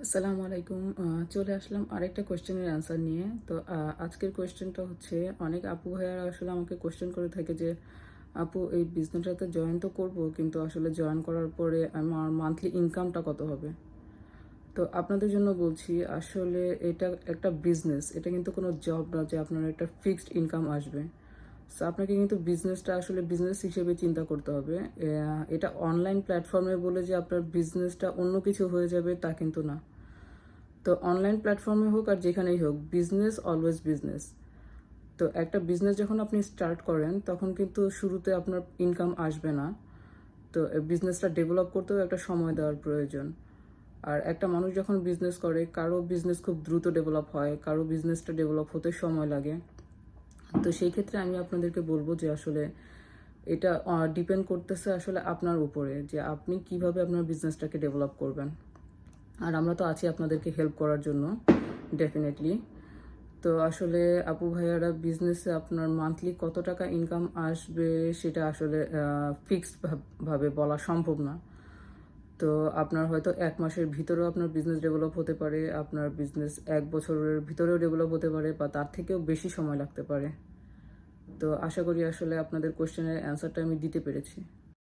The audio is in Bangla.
আসসালামু আলাইকুম। চলে আসলাম আরেকটা কোয়েশ্চেনের অ্যান্সার নিয়ে। তো আজকের কোয়েশ্চেনটা হচ্ছে, অনেক আপু ভাইয়ারা আসলে আমাকে কোয়েশ্চেন করে থাকে যে, আপু এই বিজনেসটাতে জয়েন তো করব, কিন্তু আসলে জয়েন করার পরে আমার মান্থলি ইনকামটা কত হবে? তো আপনাদের জন্য বলছি, আসলে এটা একটা বিজনেস, এটা কিন্তু কোনো জব না যে আপনার একটা ফিক্সড ইনকাম আসবে। সো আপনাকে কিন্তু বিজনেসটা আসলে বিজনেস হিসেবে চিন্তা করতে হবে। এটা অনলাইন প্ল্যাটফর্মে বলে যে আপনার বিজনেসটা অন্য কিছু হয়ে যাবে তা কিন্তু না। তো অনলাইন প্ল্যাটফর্মে হোক আর যেখানেই হোক, বিজনেস অলওয়েজ বিজনেস। তো একটা বিজনেস যখন আপনি স্টার্ট করেন তখন কিন্তু শুরুতে আপনার ইনকাম আসবে না। তো বিজনেসটা ডেভেলপ করতেও একটা সময় দেওয়ার প্রয়োজন। আর একটা মানুষ যখন বিজনেস করে, কারো বিজনেস খুব দ্রুত ডেভেলপ হয়, কারো বিজনেসটা ডেভেলপ হতে সময় লাগে। তো সেই ক্ষেত্রে আমি আপনাদেরকে বলবো যে আসলে এটা ডিপেন্ড করতেছে আসলে আপনার উপরে, যে আপনি কিভাবে আপনার বিজনেসটাকে ডেভেলপ করবেন। আর আমরা তো আছি আপনাদেরকে হেল্প করার জন্য, ডেফিনেটলি। তো আসলে আপু ভাইয়ারা, বিজনেসে আপনার মান্থলি কত টাকা ইনকাম আসবে সেটা আসলে ফিক্সড ভাবে বলা সম্ভব না। তো আপনার হয়তো 1 মাসের ভিতরেও আপনার বিজনেস ডেভেলপ হতে পারে, আপনার বিজনেস 1 বছরের ভিতরেও ডেভেলপ হতে পারে, বা তার থেকেও বেশি সময় লাগতে পারে। তো আশা করি আসলে আপনাদের কোশ্চেনের অ্যান্সারটা আমি দিতে পেরেছি।